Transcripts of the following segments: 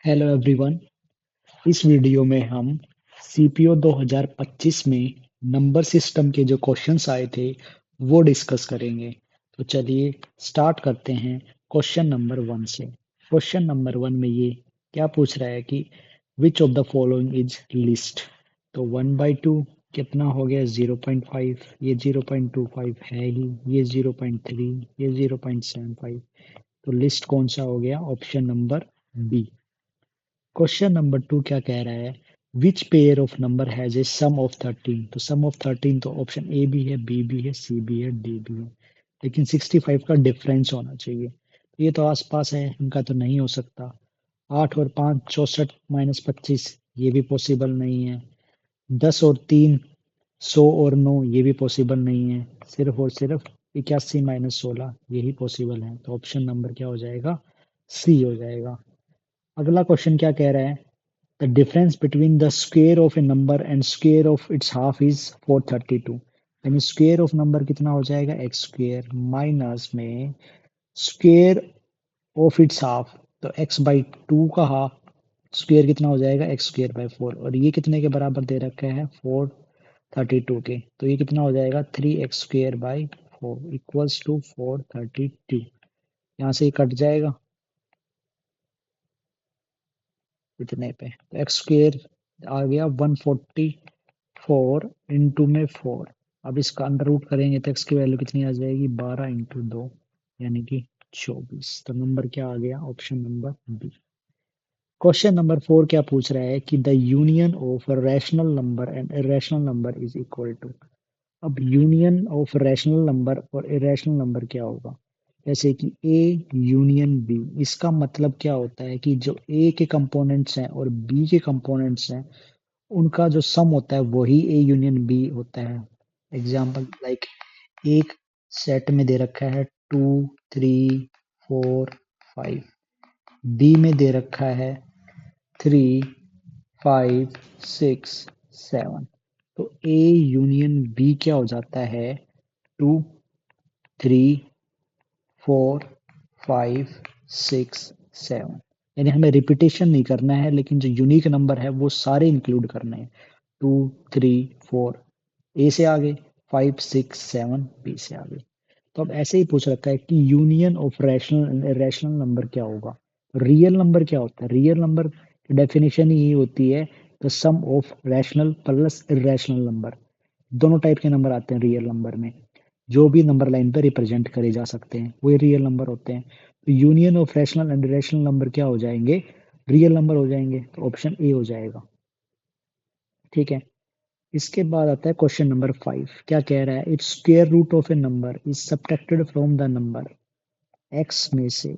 Hello everyone. इस video में हम सीपीओ 2025 में नंबर सिस्टम के जो क्वेश्चंस आए थे वो डिस्कस करेंगे। तो चलिए स्टार्ट करते हैं क्वेश्चन नंबर वन से। क्वेश्चन नंबर वन में ये क्या पूछ रहा है कि which of the following is list. तो 1/2 कितना हो गया 0.5, ये 0.25 है ही, ये 0.3, ये 0.75। तो लिस्ट कौन सा हो गया? Option number B. Question number two क्या कह रहा है? Which pair of number has a sum of 13। तो सम ऑफ 13 तो ऑप्शन ए भी है, बी भी है, सी भी है, डी भी है, लेकिन 65 का डिफरेंस होना चाहिए। तो ये तो आसपास है, इनका तो नहीं हो सकता। 8 और 5 64 माइनस 25, ये भी पॉसिबल नहीं है। 10 और 3 100 और 9, ये भी पॉसिबल नहीं है। सिर्फ और सिर्फ 81 माइनस 16 यही पॉसिबल है। तो ऑप्शन नंबर क्या हो जाएगा? सी हो जाएगा। अगला क्वेश्चन क्या कह रहा है? The difference between the square of a number and square of its half is 432। यानी स्क्वेयर ऑफ नंबर कितना हो जाएगा? एक्स स्क्वेयर माइनस में स्क्वेयर ऑफ इट्स हाफ, तो एक्स बाई टू का हाफ स्क्वेयर कितना हो जाएगा? X square by four. और ये कितने के बराबर दे रखा है? 432 के। तो ये कितना हो जाएगा? 3x square by four equals to 432। यहाँ से ये कट जाएगा इतने पे, तो एक्स स्क्वेयर आ गया 144 इंटू में 4। अब इसका अंडर रूट करेंगे तो एक्स की वैल्यू कितनी आ जाएगी? 12 इंटू 2 यानी कि 24। तो नंबर क्या आ गया? Option number B. Question number four क्या पूछ रहा है कि the union of rational number and irrational number is equal to. अब यूनियन ऑफ रैशनल नंबर और इरेशनल नंबर क्या होगा? जैसे कि ए यूनियन बी, इसका मतलब क्या होता है कि जो ए के कंपोनेंट्स हैं और बी के कंपोनेंट्स हैं उनका जो सम होता है वही ए यूनियन बी होता है। एग्जाम्पल लाइक एक सेट में दे रखा है 2 3 4 5, बी में दे रखा है 3 5 6 7। तो ए यूनियन बी क्या हो जाता है? 2 3 4 5 6 7। यानी हमें रिपीटेशन नहीं करना है, लेकिन जो यूनिक नंबर है वो सारे इंक्लूड करने हैं। 2 3 4 ए से आगे, 5 6 7 बी से आगे। तो अब ऐसे ही पूछ रखा है कि union of rational irrational number क्या होगा? रियल नंबर क्या होता है? रियल नंबर की डेफिनेशन ही होती है the sum of rational plus irrational number. दोनों टाइप के नंबर आते हैं रियल नंबर में, जो भी नंबर लाइन पे रिप्रेजेंट करे जा सकते हैं वो रियल नंबर होते हैं। तो union of rational and irrational number क्या हो जाएंगे? रियल नंबर हो जाएंगे। तो ऑप्शन ए हो जाएगा। ठीक है। इसके बाद आता है क्वेश्चन नंबर 5। क्या कह रहा है? It's square root of a number is subtracted from the number x में से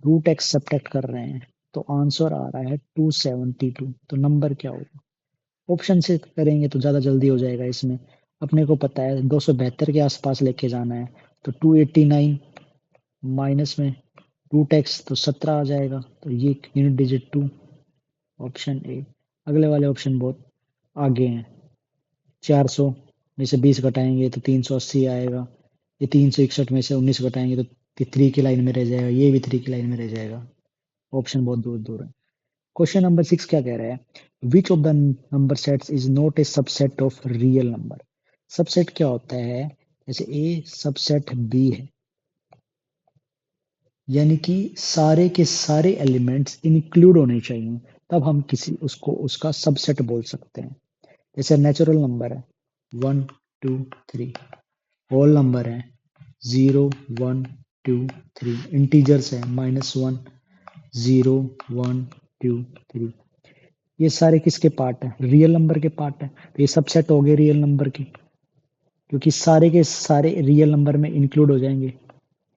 रूट एक्स सब्ट्रैक्ट कर रहे हैं, तो आंसर आ रहा है 272। तो नंबर क्या होगा? ऑप्शन से करेंगे तो ज़्यादा जल्दी हो जाएगा। इसमें अपने को पता है 272 के आसपास लेके जाना है। तो 289 माइनस में रूट एक्स, तो 17 आ जाएगा। तो ये यूनिट डिजिट 2, ऑप्शन ए। अगले वाले ऑप्शन बहुत आगे हैं। 400 में से 20 घटाएंगे तो 380 आएगा। ये 361 में से 19 घटाएंगे तो 3 की लाइन में रह जाएगा। ये भी 3 की लाइन में रह जाएगा। ऑप्शन बहुत दूर दूर है। क्वेश्चन नंबर 6 क्या कह रहा है? Which of the number sets is not a subset of real number. Subset क्या होता है? जैसे ए सबसेट बी है, यानी कि सारे के सारे एलिमेंट्स इंक्लूड होने चाहिए, तब हम किसी उसको उसका सबसेट बोल सकते हैं। जैसे नेचुरल नंबर है 1 2 3, होल नंबर है 0 1 2 3, इंटीजर्स है -1 0 1 2 3। ये सारे किसके पार्ट है? रियल नंबर के पार्ट है। तो ये सबसेट हो गए रियल नंबर के, क्योंकि सारे के सारे रियल नंबर में इंक्लूड हो जाएंगे।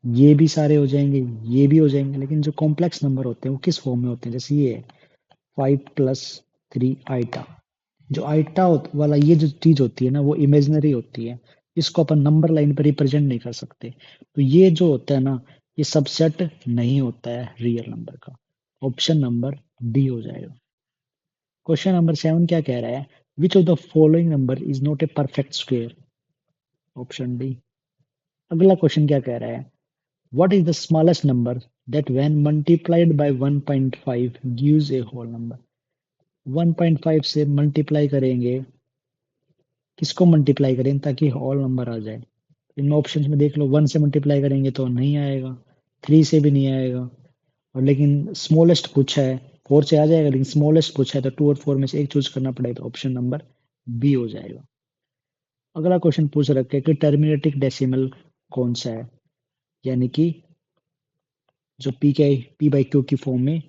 ये भी सारे हो जाएंगे, ये भी हो जाएंगे। लेकिन जो कॉम्प्लेक्स नंबर होते हैं वो किस फॉर्म में होते हैं? जैसे ये है 5 + 3 आइटा। जो आइटा वाला ये जो चीज होती है ना वो इमेजिनरी होती है, इसको अपन नंबर लाइन पर रिप्रेजेंट नहीं कर सकते। तो ये जो होता है ना, ये सबसेट नहीं होता है रियल नंबर का। ऑप्शन नंबर डी हो जाएगा। क्वेश्चन नंबर 7 क्या कह रहा है? Which of the following number is not a perfect square. Option D. अगला क्वेश्चन क्या कह रहा है? What is the smallest number that when multiplied by 1.5 gives a whole number? 1.5 से मल्टीप्लाई करेंगे, किसको मल्टीप्लाई करें ताकि होल नंबर आ जाए? इन ऑप्शंस में देख लो, 1 से मल्टीप्लाई करेंगे तो नहीं आएगा, 3 से भी नहीं आएगा, और लेकिन स्मॉलेस्ट पूछा है, 4 से आ जाएगा, लेकिन स्मॉलेस्ट पूछा है तो 2 और 4 में से एक चूज करना पड़ेगा, तो ऑप्शन नंबर बी हो जाएगा। अगला क्वेश्चन पूछ रखे कि टर्मिनेटिंग डेसिमल कौन सा है, यानी कि जो पी बाई क्यू की फॉर्म में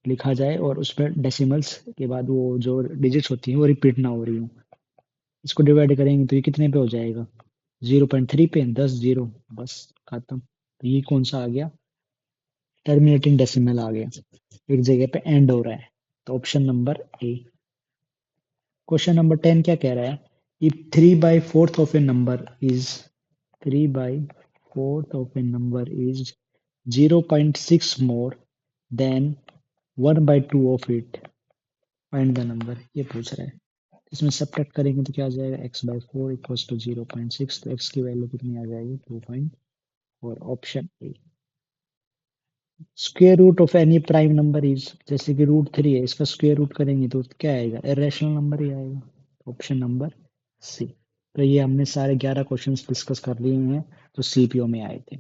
लिखा जाए और उसमें डेसिमल्स के बाद वो जो डिजिट्स होती हैं वो रिपीट ना हो रही हो। इसको डिवाइड करेंगे तो ये कितने पे हो जाएगा? 0.3 पे, 10 जीरो, बस खत्म। तो ये कौन सा आ गया? टर्मिनेटिंग डेसिमल आ गया, एक जगह पे एंड हो रहा है, तो option number A. Question number 10 क्या कह रहा है? If 3 by 4th of a number is 3 by 4th of a number is 0.6 more than 1 by 2 of it, find the number, ये पूछ रहा है। इसमें सब्ट्रैक्ट करेंगे तो क्या आ जाएगा? x by 4 इक्वल्स टू 0.6, तो x की वैल्यू कितनी आ जाएगी? 2.4, option A. Square root of any prime number is, जैसे कि √3 है, इसका स्क्वायर रूट करेंगे तो क्या आएगा? इरेशनल नंबर ही आएगा, ऑप्शन नंबर सी। तो ये हमने सारे 11 क्वेश्चंस डिस्कस कर लिए हैं जो सीपीओ में आए थे।